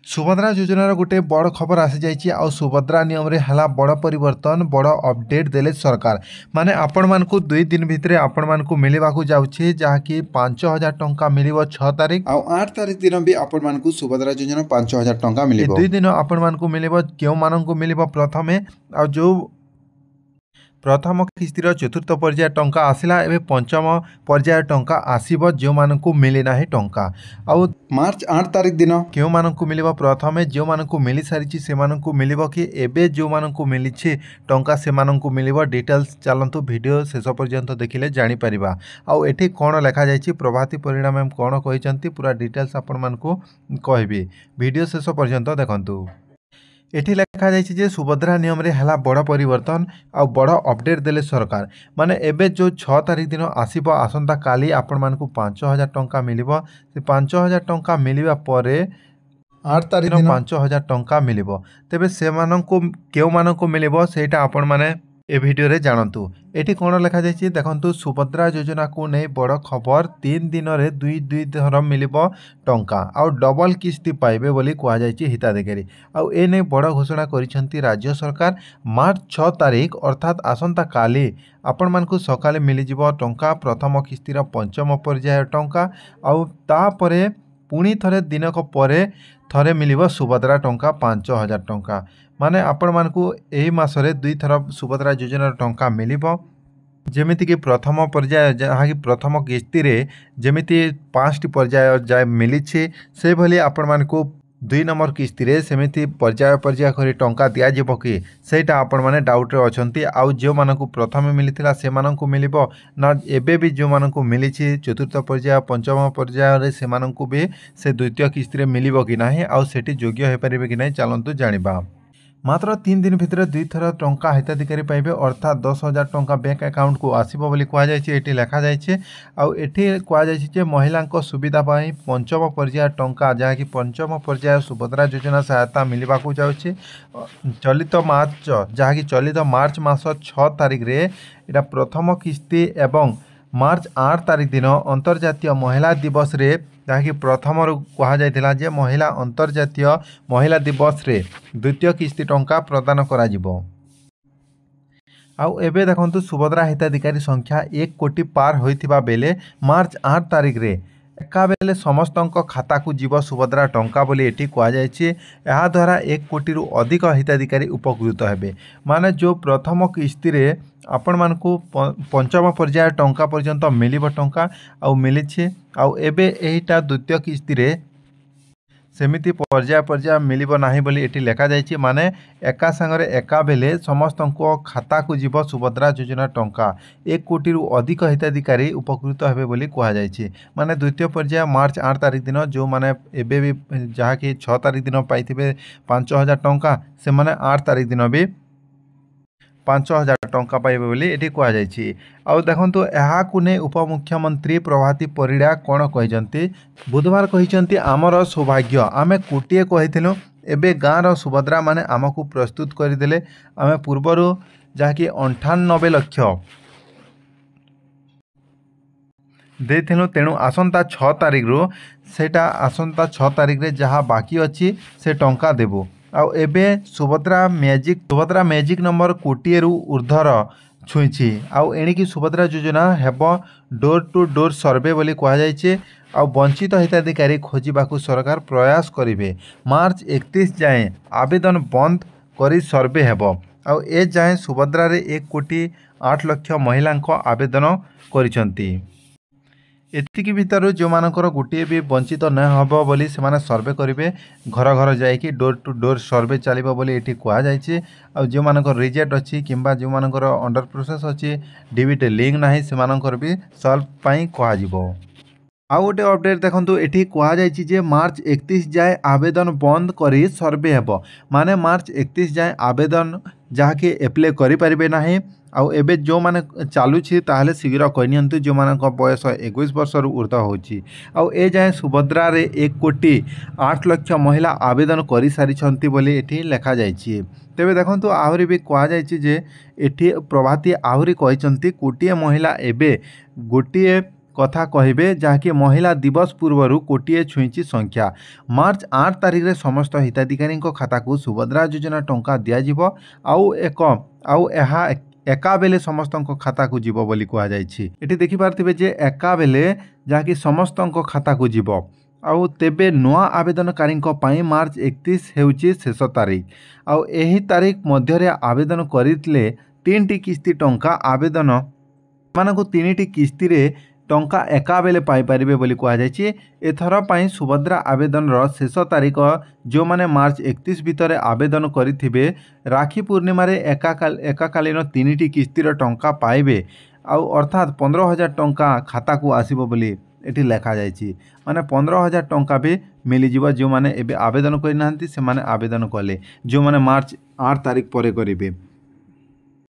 सुभद्रा योजनार गोटे बड़ खबर आसी जाइए आ सुभद्रा नियम रे हला बड़ परिवर्तन बड़ अपडेट देले सरकार माने आपण मानकु 2 दिन भितर आपण मानकु मिलवाकू जाउछि जहाँकि 5000 टंका मिलिबो 6 तारिख आ 8 तारिख दिन भी आपण मानकु सुभद्रा योजना 5000 टंका मिलिबो। 2 दिन आपण मानकु मिलिबो केउ मानकु मिलिबो प्रथमे आ जो प्रथम किस्तिर चतुर्थ पर्याय टंका आसिला एबे पंचम पर्याय टंका आसीबो जो मानकु मिली नाही टंका आउ मार्च 8 तारिख दिन केउ मानकु मिलिबो प्रथमे जो मानकु मिली सारिछि से मानकु मिलिबो कि एबे जो मानकु मिलिछि टंका से मानकु मिलिबो डिटेल्स चलंतु वीडियो शेष पर्यंत देखिले जानि परिबा। आउ एठी कोन लेखा जाइछि प्रभाती परिणाम एम कोन कहिसंती पूरा डिटेल्स आपण मानकु कहबी वीडियो शेष पर्यंत देखंतु। एठी लेखा जाइछि जे सुभद्रा नियम रे हला बड़ परिवर्तन आ बड़ अपडेट देले सरकार माने एबे जो 6 तारिख दिन आसीबो आसंता काली आपण मानकु 5000 टंका मिलिबो से 5000 टंका मिलिबा परे 8 तारिख दिन 5000 टंका मिलिबो तेबे से मानकु केउ मानकु मिलिबो सेटा आपण माने ए वीडियो रे जानंतु। एठी कोन लेखा जाइछि देखंतु सुभद्रा योजना को नै बड़ खबर 3 दिन रे 2 थर मिलिबो टंका आ डबल किस्ती पाइबे बोली कुआ जाइछि हिताधिकारी आ ए नै बड़ घोषणा करिसंती राज्य सरकार मार्च 6 तारिख अर्थात आसंता काली आपण मानकु सकाले मिली जिवो टंका प्रथम किस्तीर पंचम पर्याय टंका आ ता परे पुणी थरे दिनक परे थरे मिलिबो सुभद्रा टंका 5000 टंका माने आपण मानकु एही मासरे 2 थर सुभद्रा योजना टंका मिलिबो जेमिति कि प्रथम पर्याय जहाँ कि प्रथम किस्ती रे जेमिति 5टी पर्याय जाय मिलिछि से भली आपण मानकु 2 नंबर किस्ती रे सेमिति पर्याय करी टंका दिया जिवो कि सेटा आपण माने डाउट रे अछंती आउ जो मानकु प्रथम मिलिथिला से मानकु मिलिबो ना एबे भी जो मानकु मिलिछि चतुर्थ पर्याय पंचम पर्याय रे से मानकु भी से द्वितीय किस्ती रे मिलिबो कि नाही आउ सेठी योग्य हे परिबे कि नाही चलंतु जानिबा। मात्र 3 दिन भितर 2 थर टंका हिताधिकारी पाइबे अर्थात 10,000 टंका बैंक अकाउंट को आसीबो बोली कुआ जायछि एठी लेखा जायछि आ एठी कुआ जायछि जे महिलांको सुविधा पाई पंचम पर्याय टंका जहाँ कि पंचम पर्याय सुभद्रा योजना सहायता मिलवा को जाउछि चलित मार्च जहाँ कि चलित मार्च मास 6 तारिख रे एटा प्रथम किस्ती एवं मार्च 8 तारिख दिन अंतर्जातीय महिला दिवस रे जहाँ कि प्रथम कहा जाइथिला जे महिला अंतर्जातीय महिला दिवस रे द्वितीय किस्ती टंका प्रदान करा जिवो। आउ एबे देखंतु सुभद्रा हिताधिकारी संख्या 1 कोटी पार होइथिबा बेले मार्च 8 तारिख रे एका बेले समस्तंक खाता को जीव सुभद्रा टंका बोली एटी कह जाइए यह द्वारा 1 कोटी रु अधिक हिताधिकारी उपकृत हेबे माने जो प्रथम किस्ती रे आपण मानकु पंचम पर्याय टंका पर्यंत मिलिबो टंका आउ मिलिछि आउ एबे एहिटा द्वितीय किस्ती रे सेमिति पर्याय मिलिबो नाही बोली एटी लेखा जाइछि माने एका संगरे एका बेले समस्तंको खाता को जीव सुभद्रा योजना टंका 1 कोटी रु अधिक हिताधिकारी उपकृत हेबे बोली कहा जाइछि माने द्वितीय पर्याय मार्च 8 तारिख दिन जो माने एबे भी जहाँ कि 6 तारिख दिन पाइथिबे 5000 टंका से माने 8 तारिख दिन भी 5000 टंका पाइबे बोली एटी कहा जाइछि। आउ देखंतु एहा कुने उपमुख्यमंत्री प्रभाती परिड़ा कोन कहिजंती बुधवार कहिजंती आमर सौभाग्य आमे कोटिए कहिथिलु एबे गाँर सुभद्रा माने आमको प्रस्तुत करदेले आमे पूर्वरु जहाँ कि 98 लाख देथिलु तेणु आसंता 6 तारिख रु सेटा आसंता 6 तारिख रे जहाँ बाकी अछि से टंका देबो आउ एबे सुभद्रा मैजिक नंबर कोटिए रु ऊर्धर छुईछि आउ एणिकी सुभद्रा योजना हेबो डोर टू डोर सर्वे बोली कहा जाइछे आउ वंचित हिताधिकारी खोजिबाकू सरकार प्रयास करिवे मार्च 31 जाए आवेदन बंद करी सर्वे हेबो आउ ए जाए सुभद्रा रे 1 कोटी 8 लाख महिलांको आवेदन करिसंती एतिकी भितर जो मानकर गोटे भी वंचित न हबो बोली से माने सर्वे करेंगे घर घर जाइए डोर टू डोर सर्वे चलिबो बोली एठी कहा जाइए आ जो मानकर रिजेक्ट अच्छी किंबा जो मानकर अंडर प्रोसेस अच्छी डीबीटी लिंक नाही से मानकर भी सॉल्व पाई कहा जिवो। आउ गोटे अपडेट देखंतु एठी कहा जाइछि जे मार्च 31 जाए आवेदन बंद करी सर्वे हेबो माने मार्च 31 जाए आवेदन जहाँ कि एप्लाई करि परिबे नाही आउ एबे जो माने चालुछि ताहले शीघ्र कहिनियंतु जो मानक बयस 21 वर्ष रु ऊर्ध होछि आउ ए जाए सुभद्रा रे 1 कोटी 8 लाख महिला आवेदन करि सारिछंती बोली एठी लेखा जाइछि। तेबे देखंतु आहुरी भी कहा जाइछि जे एठी प्रभाती आहुरी कहिसंती कोटिए महिला एबे गोटिए କଥା କହିବେ ଯାହାକି ମହିଳା ଦିବସ ପୂର୍ବରୁ କୋଟିଏ ଛୁଇଁଛି ସଂଖ୍ୟା। ମାର୍ଚ୍ଚ 8 ତାରିଖରେ ସମସ୍ତ ହିତାଧିକାରୀଙ୍କ ଖାତାକୁ ସୁଭଦ୍ରା ଯୋଜନା ଟଙ୍କା ଦିଆଯିବ ଆଉ ଏହା ଏକାବେଲେ ସମସ୍ତଙ୍କ ଖାତାକୁ ଯିବ ବୋଲି କୁହାଯାଇଛି। ଏଠି ଦେଖିପାରୁଥିବେ ଯେ ଏକାବେଲେ ଯାହାକି ସମସ୍ତଙ୍କ ଖାତାକୁ ଯିବ। ଆଉ ତେବେ ନୂଆ ଆବେଦନକାରୀଙ୍କ ପାଇଁ ମାର୍ଚ୍ଚ 31 ହେଉଛି ଶେଷ ତାରିଖ। ଆଉ ଏହି ତାରିଖ ମଧ୍ୟରେ ଆବେଦନ କରିଥିଲେ 3ଟି କିସ୍ତି ଟଙ୍କା ସେମାନଙ୍କୁ 3ଟି କିସ୍ତିରେ ଟଙ୍କା ଏକାବେଲେ ପାଇପାରିବେ ବୋଲି କୁହାଯାଇଛି। ଏଥର ପାଇଁ ସୁଭଦ୍ରା ଆବେଦନର ଶେଷ ତାରିଖ ଯେଉଁମାନେ ମାର୍ଚ୍ଚ 31 ଭିତରେ ଆବେଦନ କରିଥିବେ ରାକ୍ଷୀ ପୂର୍ଣ୍ଣିମାରେ ଏକାକାଳୀନ 3ଟି କିସ୍ତିର ଟଙ୍କା ପାଇବେ। ଆଉ ଅର୍ଥାତ୍ 15,000 ଟଙ୍କା ଖାତାକୁ ଆସିବ ବୋଲି ଏଠି ଲେଖାଯାଇଛି। ମାନେ 15,000 ଟଙ୍କା ବି ମିଳିଯିବ ଯେଉଁମାନେ ଏବେ ଆବେଦନ କରିନାହାନ୍ତି ସେମାନେ ଆବେଦନ କଲେ, ଯେଉଁମାନେ ମାର୍ଚ୍ଚ 8 ତାରିଖ ପରେ କରିବେ।